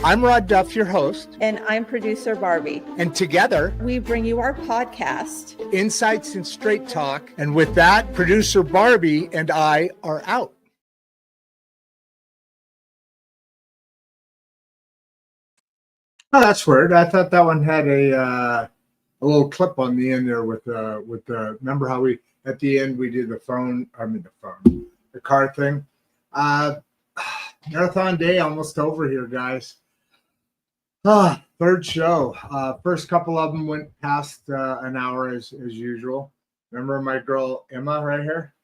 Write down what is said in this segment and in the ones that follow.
I'm Rod Duff, your host. And I'm producer Barbie. And together, we bring you our podcast, Insights and Straight Talk. And with that, producer Barbie and I are out. Oh, that's weird. I thought that one had a little clip on the end there with the. Remember how we at the end we did the car thing. Marathon day almost over here, guys. Third show. First couple of them went past an hour as usual. Remember my girl Emma right here?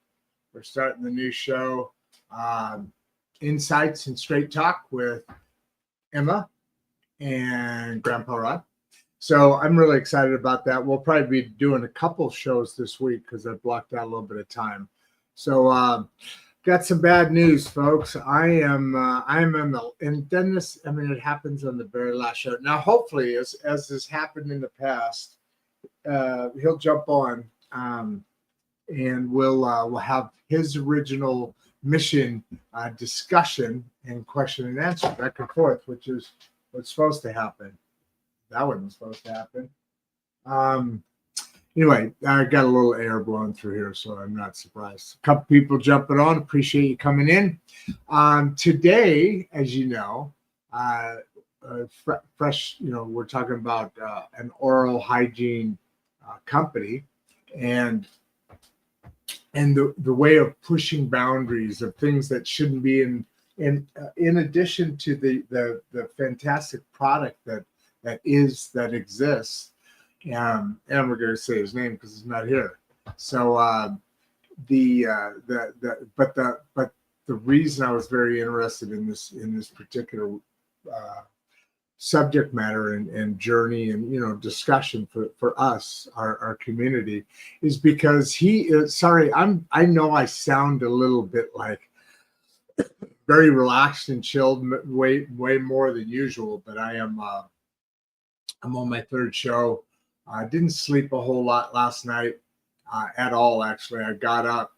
We're starting the new show, Insights and Straight Talk with Emma and Grandpa Rod. So I'm really excited about that. We'll probably be doing a couple shows this week because I blocked out a little bit of time. So got some bad news, folks. I'm in the, and then this, I mean, it happens on the very last show. Now, hopefully, as has happened in the past, he'll jump on and we'll have his original mission discussion and question and answer back and forth, which is what's supposed to happen. That wasn't supposed to happen. Anyway, I got a little air blowing through here, so I'm not surprised. A couple people jumping on. Appreciate you coming in. Today, as you know, fresh. You know, we're talking about an oral hygiene company, and the way of pushing boundaries of things that shouldn't be in addition to the fantastic product that exists. And we're going to say his name because he's not here. So but the reason I was very interested in this particular subject matter and journey and discussion for us, our community, is because he is sorry. I know I sound a little bit like very relaxed and chilled, way more than usual, but I'm on my third show. I didn't sleep a whole lot last night at all, actually. I got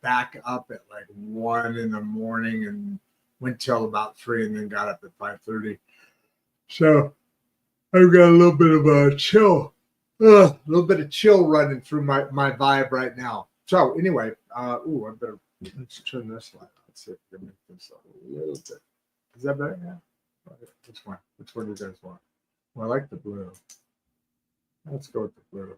back up at like 1 in the morning and went till about 3 and then got up at 5:30. So I've got a little bit of a chill running through my vibe right now. So anyway, let's turn this light on. Let's see if we can make this up a little bit. Is that better? Yeah. Which one? Which one do you guys want? Well, I like the blue. Let's go with the blue.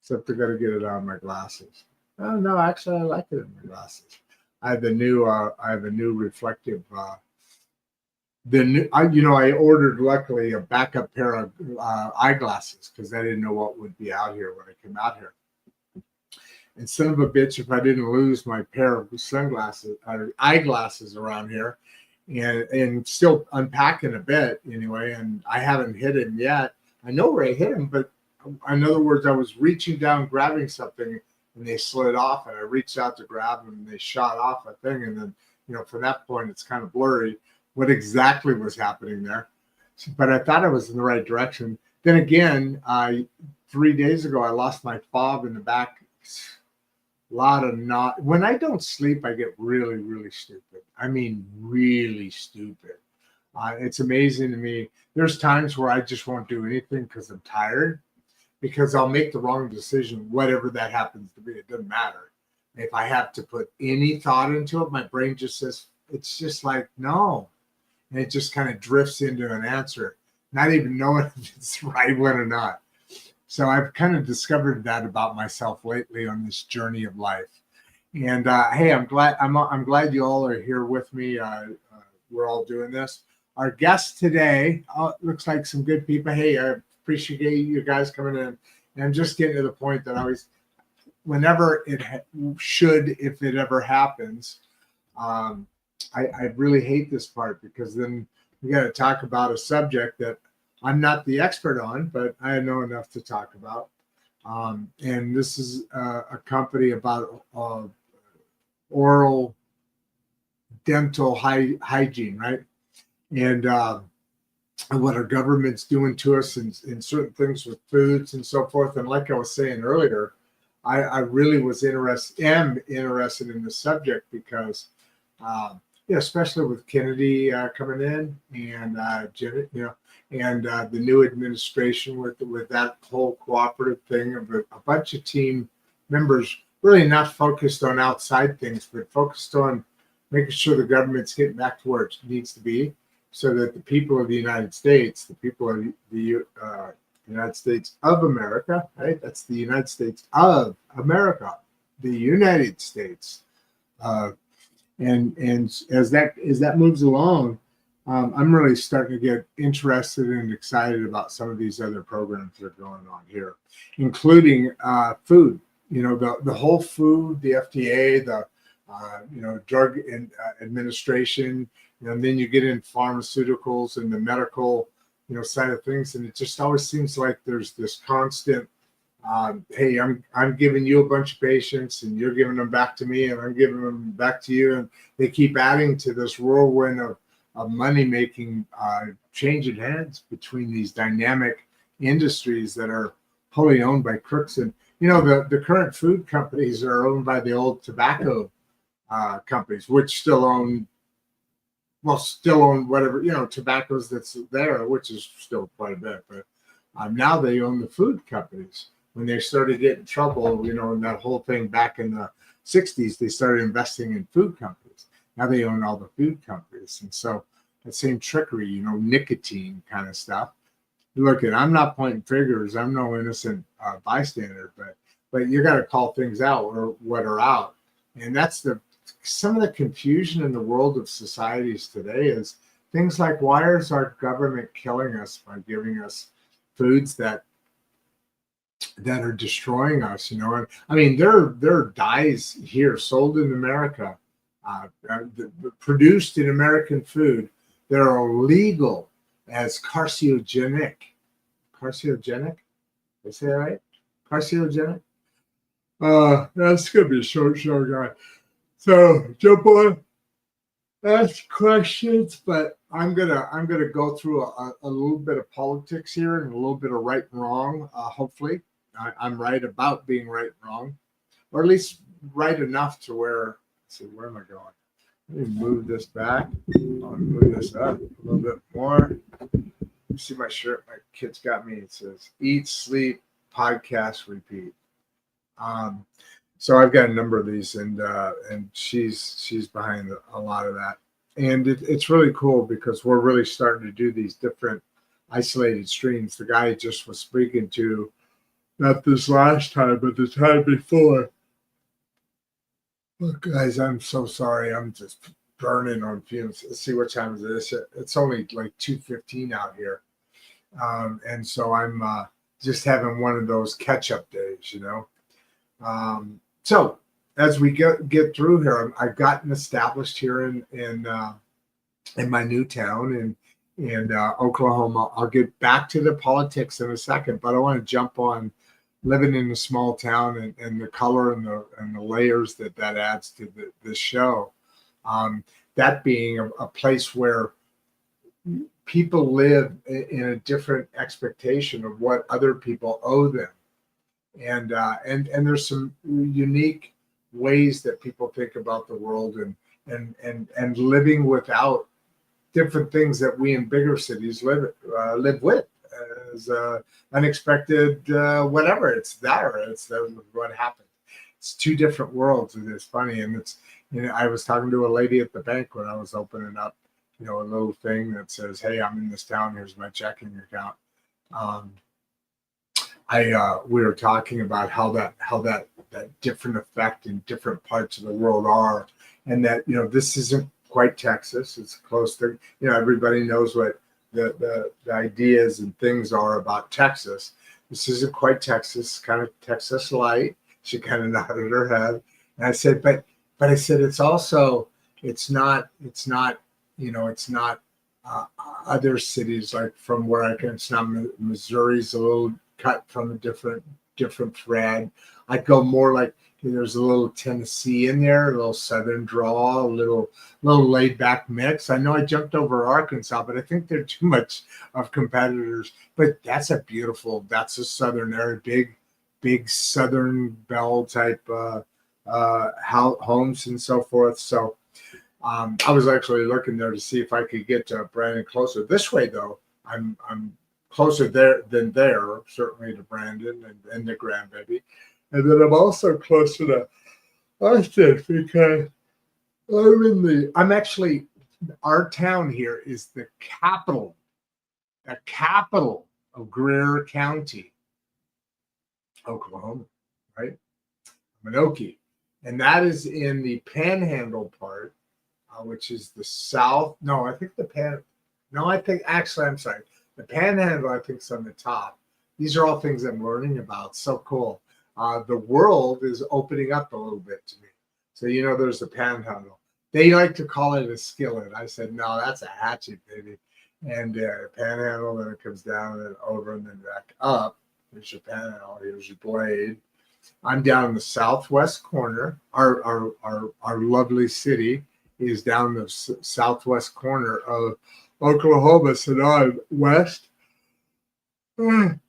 Except I got to get it on my glasses. Oh no, actually, I like it in my glasses. I have a new reflective. I ordered luckily a backup pair of eyeglasses because I didn't know what would be out here when I came out here. And son of a bitch, if I didn't lose my pair of sunglasses or eyeglasses around here, and still unpacking a bit anyway, and I haven't hit him yet. I know where I hit him, but in other words, I was reaching down, grabbing something, and they slid off, and I reached out to grab them, and they shot off a thing, and then, from that point, it's kind of blurry what exactly was happening there. But I thought I was in the right direction. Then again, 3 days ago, I lost my fob in the back. When I don't sleep, I get really, really stupid. I mean, really stupid. It's amazing to me. There's times where I just won't do anything because I'm tired, because I'll make the wrong decision, whatever that happens to be. It doesn't matter. If I have to put any thought into it, my brain just says, it's just like, no. And it just kind of drifts into an answer, not even knowing if it's the right one or not. So I've kind of discovered that about myself lately on this journey of life. And hey, I'm glad you all are here with me. We're all doing this. Our guest today looks like some good people. Hey, I appreciate you guys coming in. And I'm just getting to the point that whenever if it ever happens, I really hate this part because then we got to talk about a subject that I'm not the expert on, but I know enough to talk about. And this is a company about oral dental hygiene, right? And what our government's doing to us in certain things with foods and so forth. And like I was saying earlier, I really am interested in the subject because especially with Kennedy coming in and Janet, and the new administration with that whole cooperative thing of a bunch of team members really not focused on outside things, but focused on making sure the government's getting back to where it needs to be, so that the people of the United States, the people of the United States of America, right? That's the United States of America, the United States. And as that moves along, I'm really starting to get interested and excited about some of these other programs that are going on here, including food. The whole food, the FDA, the drug administration, and then you get in pharmaceuticals and the medical side of things, and it just always seems like there's this constant hey, I'm giving you a bunch of patients and you're giving them back to me and I'm giving them back to you, and they keep adding to this whirlwind of money making, changing hands between these dynamic industries that are wholly owned by crooks. And the current food companies are owned by the old tobacco companies, which still own whatever tobaccos that's there, which is still quite a bit, but now they own the food companies. When they started getting in trouble, in that whole thing back in the 60s, they started investing in food companies. Now they own all the food companies. And so that same trickery, nicotine kind of stuff. Look, I'm not pointing fingers. I'm no innocent bystander, but you got to call things out or what are out. And that's some of the confusion in the world of societies today is things like, why is our government killing us by giving us foods that are destroying us? And I mean, there are dyes here sold in America, produced in American food that are illegal as carcinogenic. Carcinogenic? Did I say that right? Carcinogenic? That's gonna be a short show, guy. So jump on, ask questions, but I'm gonna go through a little bit of politics here and a little bit of right and wrong. Hopefully, I'm right about being right and wrong, or at least right enough to where. Let's see, where am I going? Let me move this back. I'll move this up a little bit more. See my shirt. My kid's got me. It says "Eat, Sleep, Podcast, Repeat." So I've got a number of these, and she's behind a lot of that. And it's really cool because we're really starting to do these different isolated streams. The guy just was speaking to, not this last time, but the time before. Look, guys, I'm so sorry. I'm just burning on fumes. Let's see what time it is. It's only like 2:15 out here. And so I'm just having one of those catch-up days, So as we get through here, I've gotten established here in my new town in Oklahoma. I'll get back to the politics in a second, but I want to jump on living in a small town and the color and the layers that adds to this show. That being a place where people live in a different expectation of what other people owe them. And there's some unique ways that people think about the world and living without different things that we in bigger cities live with as unexpected whatever. It's what happened. It's two different worlds, and it's funny. And it's I was talking to a lady at the bank when I was opening up a little thing that says, "Hey, I'm in this town. Here's my checking account." We were talking about how that different effect in different parts of the world are, and that this isn't quite Texas. It's close to everybody knows what the ideas and things are about Texas. This isn't quite Texas. Kind of Texas light. She kind of nodded her head, and I said, but I said it's not other cities like from where I can. It's not Missouri's a little cut from a different thread. I go more like there's a little Tennessee in there, a little Southern drawl, a little laid back mix. I know I jumped over Arkansas, but I think they're too much of competitors. But that's a Southern area, big Southern belle type homes and so forth. So I was actually looking there to see if I could get Brandon closer. This way, though, I'm closer there than there, certainly to Brandon and the grandbaby. And then I'm also closer to Austin because I'm actually, our town here is the capital of Greer County, Oklahoma, right? Minoki. And that is in the Panhandle part, which is the south. No, I think I'm sorry. The Panhandle, I think, is on the top. These are all things I'm learning about. So cool. The world is opening up a little bit to me. So, there's the Panhandle. They like to call it a skillet. I said, no, that's a hatchet, baby. And Panhandle, then it comes down and over and then back up. Here's your Panhandle. Here's your blade. I'm down in the southwest corner. Our lovely city is down the southwest corner of Oklahoma. So now I'm west and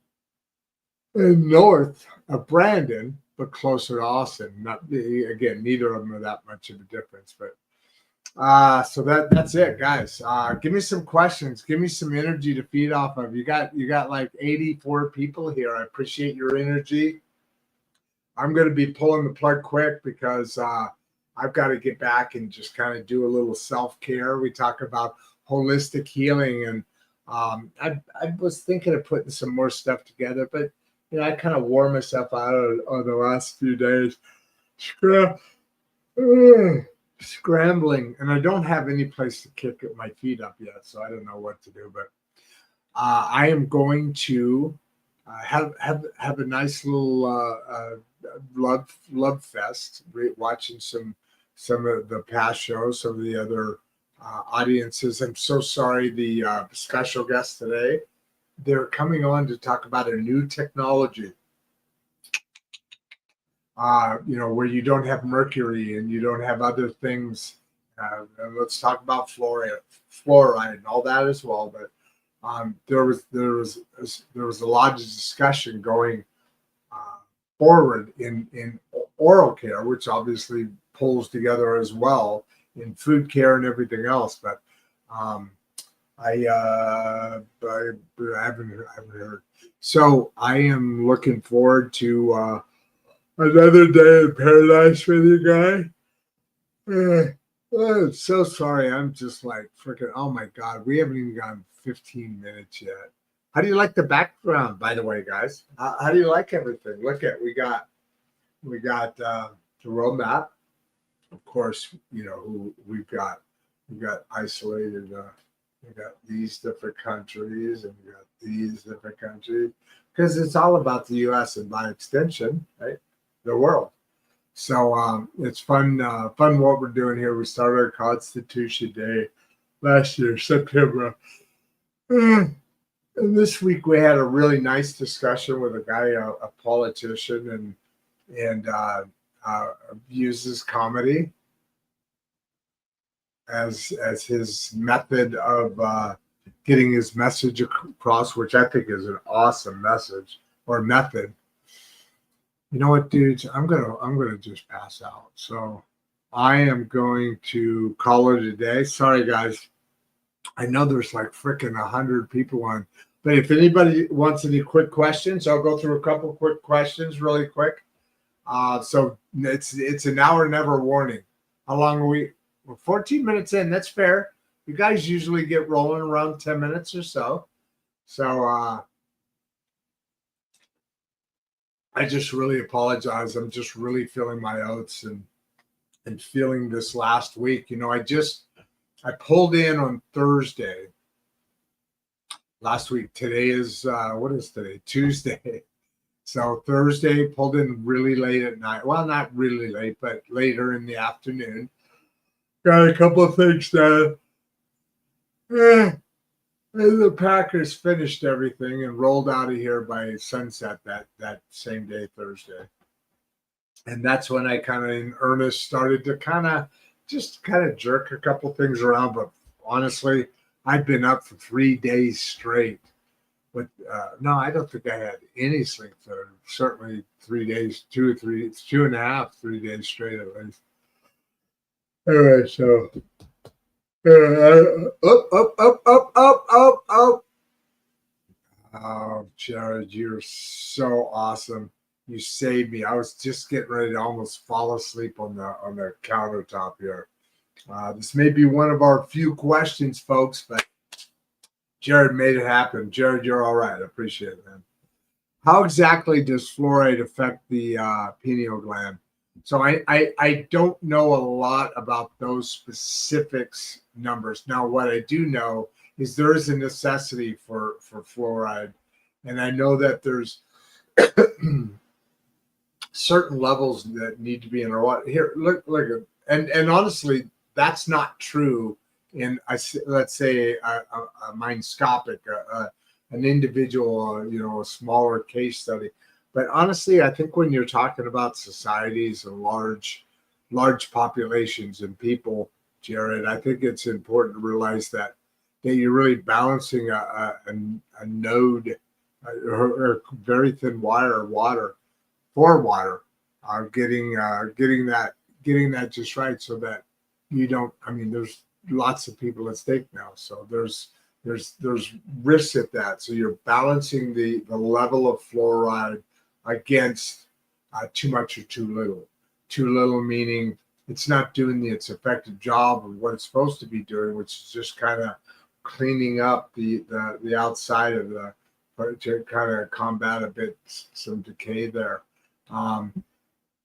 north of Brandon, but closer to Austin. Neither of them are that much of a difference. But so that's it, guys. Give me some questions. Give me some energy to feed off of. You got like 84 people here. I appreciate your energy. I'm going to be pulling the plug quick because I've got to get back and just kind of do a little self-care. We talk about holistic healing, and I was thinking of putting some more stuff together, but I kind of wore myself out on the last few days, scrambling, and I don't have any place to kick my feet up yet, so I don't know what to do. But I am going to have a nice little love fest, watching some of the past shows, some of the other audiences. I'm so sorry, the special guests today, they're coming on to talk about a new technology, where you don't have mercury and you don't have other things. Let's talk about fluoride and all that as well. But there was a lot of discussion going forward in oral care, which obviously pulls together as well in food care and everything else. But I haven't heard. So I am looking forward to another day in paradise with you guys. I'm so sorry. I'm just like freaking, oh my God, we haven't even gone 15 minutes yet. How do you like the background, by the way, guys? How do you like everything? Look at, we got the road map. Of course, who we've got isolated. We got these different countries and we got these different countries, because it's all about the U.S. and by extension, right, the world. So it's fun what we're doing here. We started our Constitution Day last year, September. And this week we had a really nice discussion with a guy, a politician, and uses comedy as his method of getting his message across, which I think is an awesome message or method. You know what, dudes? I'm gonna just pass out. So I am going to call it a day. Sorry, guys. I know there's like freaking 100 people on, but if anybody wants any quick questions, I'll go through a couple quick questions really quick. So it's an hour never warning. How long are we? We're 14 minutes in. That's fair. You guys usually get rolling around 10 minutes or so. So I just really apologize. I'm just really feeling my oats and feeling this last week. I pulled in on Thursday last week. Today is what is today? Tuesday. So Thursday, pulled in really late at night. Well, not really late, but later in the afternoon. Got a couple of things done. And the Packers finished everything and rolled out of here by sunset that same day, Thursday. And that's when I kind of in earnest started to kind of jerk a couple things around. But honestly, I'd been up for 3 days straight. But no, I don't think I had any sleep for certainly 3 days, 2 and a half, 3 days straight at least. Anyway, so up. Oh, Jared, you're so awesome. You saved me. I was just getting ready to almost fall asleep on the countertop here. This may be one of our few questions, folks, but Jared made it happen. Jared, you're all right. I appreciate it, man. How exactly does fluoride affect the pineal gland? So I don't know a lot about those specifics numbers. Now, what I do know is there is a necessity for fluoride, and I know that there's certain levels that need to be in our water. Here, look, and honestly, that's not true in let's say a microscopic, an individual, a smaller case study. But honestly, I think when you're talking about societies and large populations and people, Jared, I think it's important to realize that you're really balancing a node or very thin wire of water for water, getting that just right so that you don't. I mean, there's lots of people at stake now, so there's risks at that. So you're balancing the level of fluoride against too much or too little. Too little meaning it's not doing its effective job of what it's supposed to be doing, which is just kind of cleaning up the outside of to kind of combat a bit some decay there.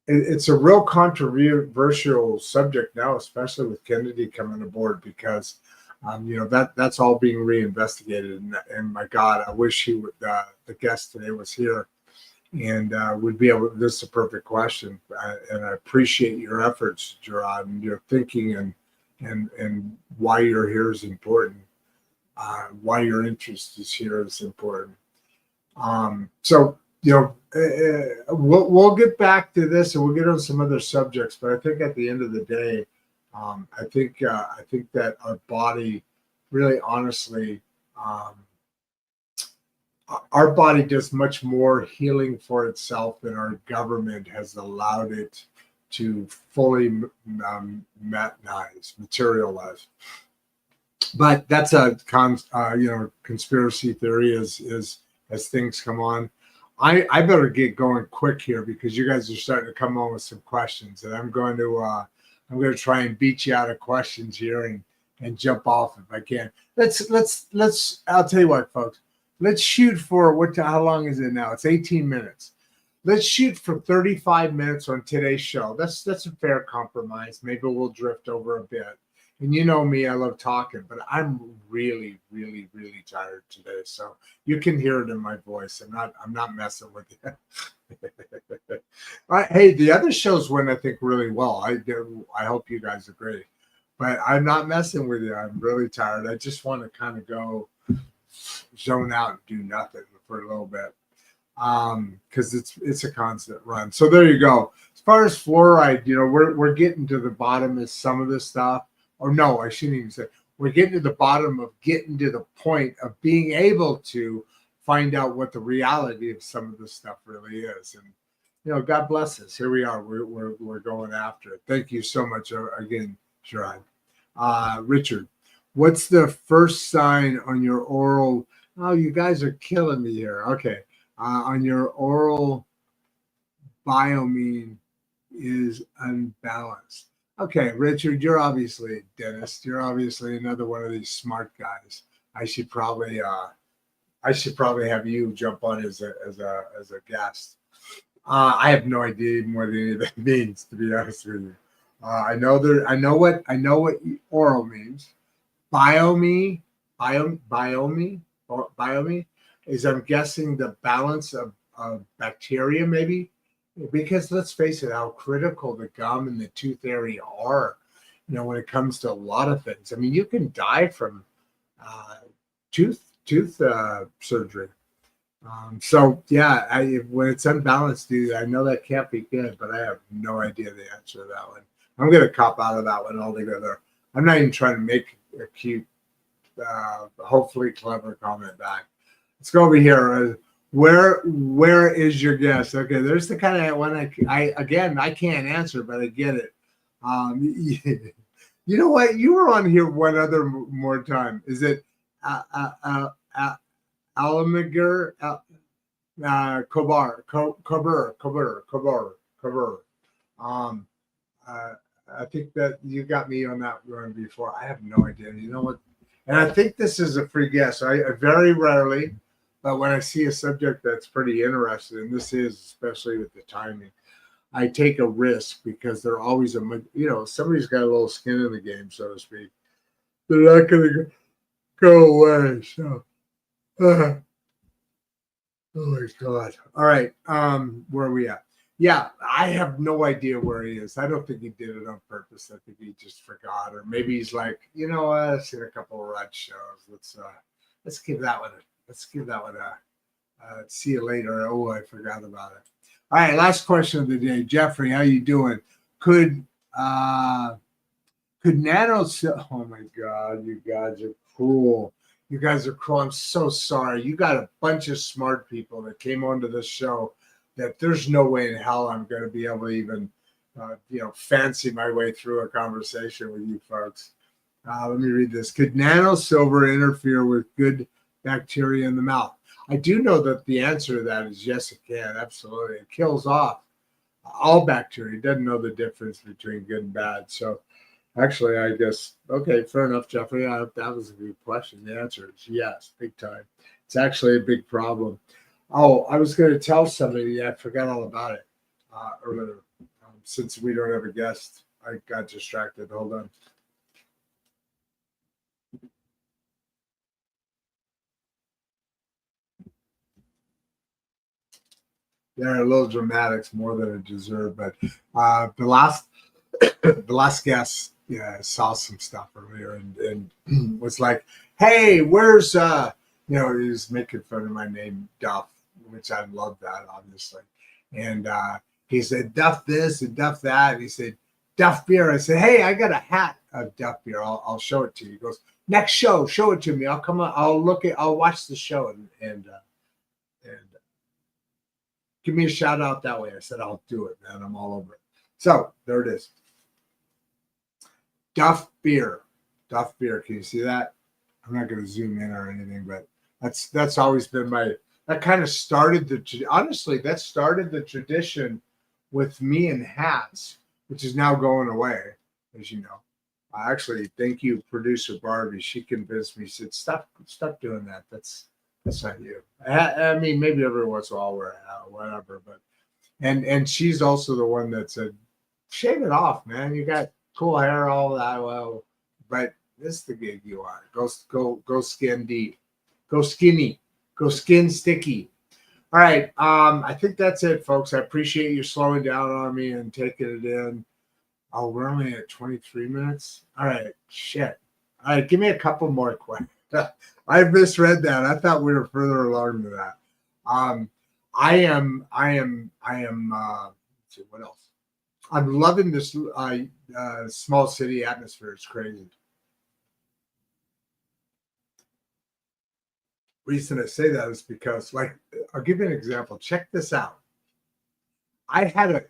It's a real controversial subject now, especially with Kennedy coming aboard, because that's all being reinvestigated. And my God, I wish he would. The guest today was here and would be able. This is a perfect question, and I appreciate your efforts, Gerard, and your thinking and why you're here is important. Why your interest is here is important. So we'll get back to this and we'll get on some other subjects, but I think at the end of the day, I think that our body, really honestly, our body does much more healing for itself than our government has allowed it to fully materialize. But that's a conspiracy theory as things come on. I better get going quick here because you guys are starting to come on with some questions, and I'm going to try and beat you out of questions here and jump off if I can. Let's I'll tell you what, folks. Let's shoot for how long is it now? It's 18 minutes. Let's shoot for 35 minutes on today's show. That's a fair compromise. Maybe we'll drift over a bit. And you know me, I love talking, but I'm really, really, really tired today. So you can hear it in my voice. I'm not messing with you. Hey, the other shows went, I think, really well. I hope you guys agree. But I'm not messing with you. I'm really tired. I just want to kind of go zone out and do nothing for a little bit. Because it's a constant run. So there you go. As far as fluoride, we're getting to the bottom of some of this stuff. Or no, I shouldn't even say. We're getting to the bottom of getting to the point of being able to find out what the reality of some of this stuff really is. And God bless us. Here we are. We're going after it. Thank you so much again, Gerard. Richard, what's the first sign on your oral? Oh, you guys are killing me here. Okay, on your oral biomine is unbalanced. Okay, Richard, you're obviously a dentist. You're obviously another one of these smart guys. I should probably have you jump on as a guest. I have no idea even what any of that means, to be honest with you. I know what oral means. Biome is, I'm guessing, the balance of bacteria, maybe. Because let's face it, how critical the gum and the tooth area are, when it comes to a lot of things. I mean, you can die from tooth surgery. So yeah, when it's unbalanced, dude, I know that can't be good, but I have no idea the answer to that one. I'm gonna cop out of that one altogether. I'm not even trying to make a cute, hopefully clever comment back. Let's go over here. Where is your guess? Okay, there's the kind of one I can't answer, but I get it. You know what? You were on here one other more time. Is it Alamager? Kobar. Um, uh, I think that you got me on that one before. I have no idea. You know what? And I think this is a free guess. I very rarely, but when I see a subject that's pretty interesting, and this is especially with the timing, I take a risk because they're always somebody's got a little skin in the game, so to speak. They're not going to go away. So, oh my God. All right. Where are we at? Yeah, I have no idea where he is. I don't think he did it on purpose. I think he just forgot, or maybe he's like, you know what? I've seen a couple of red shows. Let's give that one a see you later. Oh, I forgot about it. All right, last question of the day. Jeffrey, how you doing? Could nano? Oh my God, you guys are cruel. You guys are cruel. I'm so sorry. You got a bunch of smart people that came onto this show that there's no way in hell I'm going to be able to even, fancy my way through a conversation with you folks. Let me read this. Could nano-silver interfere with good bacteria in the mouth? I do know that the answer to that is yes, it can. Absolutely. It kills off all bacteria. It doesn't know the difference between good and bad. So actually, I guess, okay, fair enough, Jeffrey. That was a good question. The answer is yes, big time. It's actually a big problem. Oh, I was going to tell somebody, I forgot all about it earlier. Since we don't have a guest, I got distracted. Hold on. They're a little dramatics more than it deserved, but the last guest saw some stuff earlier and was like, hey, where's he was making fun of my name Duff, which I love that obviously. And he said Duff this and Duff that, and he said Duff beer. I said, hey, I got a hat of Duff beer. I'll show it to you. He goes, next show, show it to me. I'll come on, I'll watch the show and give me a shout out that way. I said, I'll do it, man. I'm all over it. So there it is. Duff beer. Duff beer. Can you see that? I'm not going to zoom in or anything, but that's always been that kind of started that started the tradition with me and hats, which is now going away, as you know. Actually, thank you, producer Barbie. She convinced me. She said, stop doing that. That's not you. I mean, maybe every once in a while wear a hat, whatever, but and she's also the one that said, shave it off, man. You got cool hair, all that. Well, but this is the gig you are. Go skin deep. Go skinny. Go skin sticky. All right. I think that's it, folks. I appreciate you slowing down on me and taking it in. Oh, we're only at 23 minutes. All right. Shit. All right. Give me a couple more questions. I misread that. I thought we were further along than that. I am. Let's see what else. I'm loving this small city atmosphere. It's crazy. Reason I say that is because, like, I'll give you an example. Check this out. I had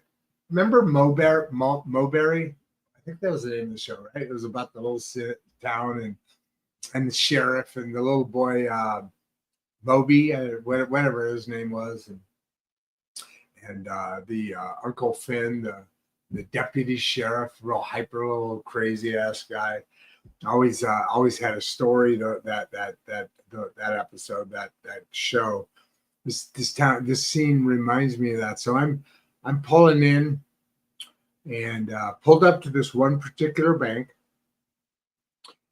remember Mowberry? I think that was the name of the show, right? It was about the little town and the sheriff and the little boy Moby, whatever his name was, and the Uncle Finn, the deputy sheriff, real hyper, little crazy ass guy. Always had a story. That episode, that show. This scene reminds me of that. So I'm pulling in and pulled up to this one particular bank.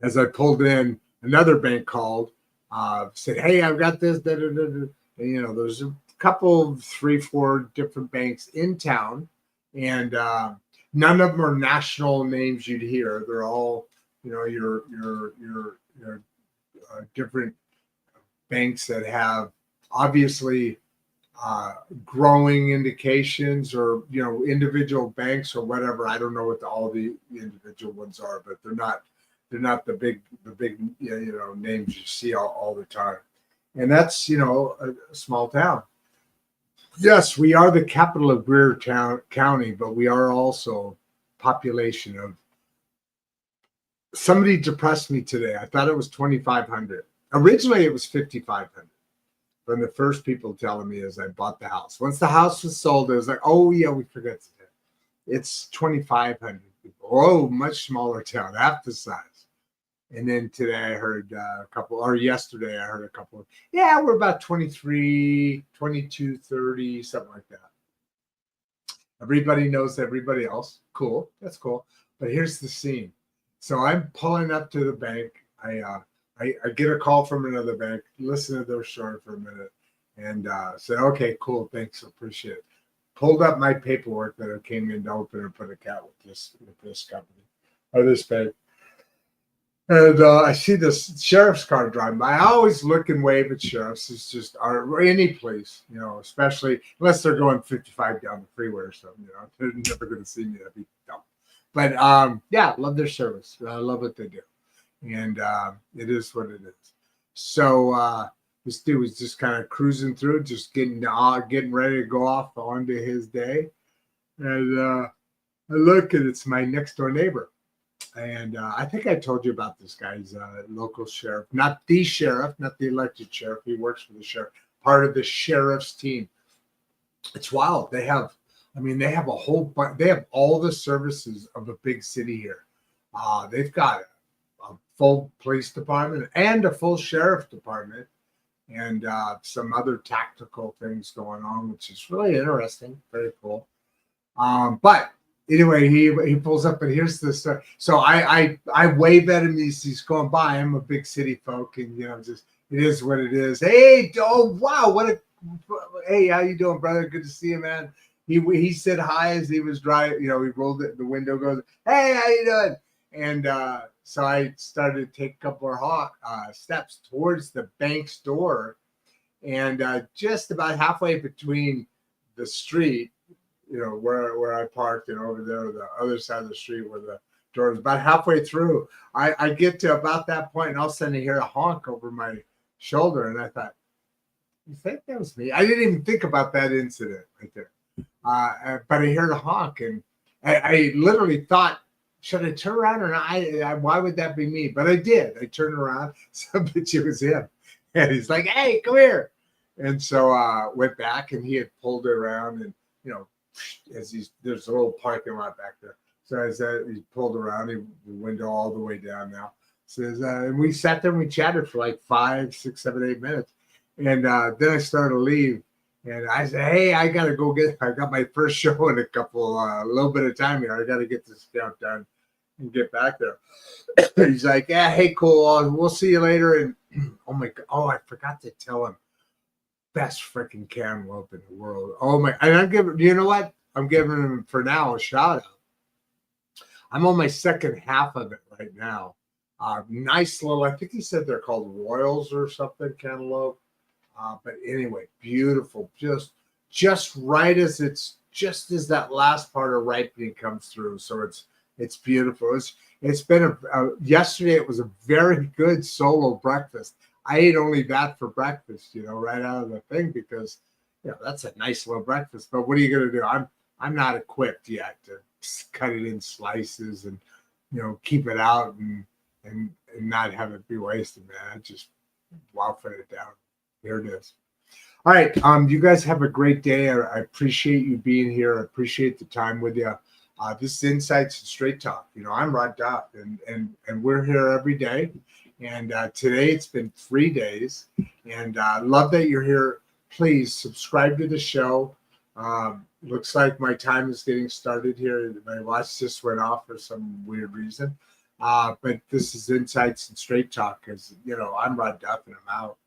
As I pulled in, another bank called, said, hey, I've got this, and, there's a couple, 3-4 different banks in town, and none of them are national names you'd hear. They're all, your different banks that have obviously growing indications, or individual banks or whatever. I don't know what all the individual ones are, but they're not the big names you see all the time. And that's a small town. Yes, we are the capital of Greer County, but we are also population of somebody depressed me today. I thought it was 2,500. Originally, it was 5,500. From the first people telling me as I bought the house. Once the house was sold, it was like, oh yeah, we forgot to do it. It's 2,500 people. Oh, much smaller town, half the size. And then today I heard a couple, or yesterday I heard a couple. Yeah, we're about 23, 22, 30, something like that. Everybody knows everybody else. Cool, that's cool. But here's the scene. So I'm pulling up to the bank. I get a call from another bank, listen to their story for a minute, and said, okay, cool, thanks, appreciate it. Pulled up my paperwork that I came in to open and put an account with this company, or this bank. And I see this sheriff's car driving by. I always look and wave at sheriffs. It's just, or any place, especially unless they're going 55 down the freeway or something, they're never going to see me. That'd be dumb. But yeah, love their service. I love what they do. And it is what it is. So this dude was just kind of cruising through, just getting ready to go off onto his day. And I look, and it's my next door neighbor. And I think I told you about this guy. He's a local sheriff, not the elected sheriff. He works for the sheriff, part of the sheriff's team. It's wild. They have a whole bunch. They have all the services of a big city here. They've got a full police department and a full sheriff department, and some other tactical things going on, which is really interesting, very cool. But anyway, he pulls up, and here's the stuff. So I wave at him. He's going by. I'm a big city folk, and just it is what it is. Hey, oh wow, hey, how you doing, brother? Good to see you, man. He said hi as he was driving. He rolled it. The window goes, hey, how you doing? And so I started to take a couple of steps towards the bank's door, and just about halfway between the street, where I parked, and over there, the other side of the street where the door is, about halfway through, I get to about that point, and all of a sudden I hear a honk over my shoulder, and I thought, you think that was me? I didn't even think about that incident right there. But I heard a honk, and I literally thought, should I turn around or not? Why would that be me? But I did. I turned around. So bitch, it was him. And he's like, hey, come here. And so went back, and he had pulled it around, and, there's a little parking lot back there. So as he pulled around, the window all the way down now. Says, and we sat there and we chatted for like 5, 6, 7, 8 minutes. And then I started to leave. And I said, hey, I got to go I got my first show in a little bit of time here. I got to get this count done and get back there. He's like, yeah, hey, cool. We'll see you later. And oh my God. Oh, I forgot to tell him. Best freaking cantaloupe in the world. Oh my. And I'm giving, you know what? I'm giving him for now a shout out. I'm on my second half of it right now. Nice little, I think he said they're called Royals or something, cantaloupe. But anyway, beautiful, just right as that last part of ripening comes through. So it's beautiful. It's been yesterday. It was a very good solo breakfast. I ate only that for breakfast, right out of the thing, because that's a nice little breakfast. But what are you gonna do? I'm not equipped yet to cut it in slices and keep it out and not have it be wasted, man. I just waffle it down. Here it is. All right. You guys have a great day. I appreciate you being here. I appreciate the time with you. This is Insights and Straight Talk. I'm Rod Duff, and we're here every day. And today it's been 3 days. And love that you're here. Please subscribe to the show. Looks like my time is getting started here. My watch just went off for some weird reason. But this is Insights and Straight Talk, because, I'm Rod Duff, and I'm out.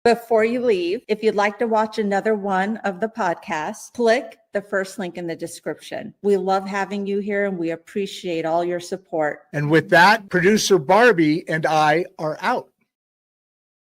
Before you leave, if you'd like to watch another one of the podcasts, click the first link in the description. We love having you here, and we appreciate all your support. And with that, producer Barbie and I are out.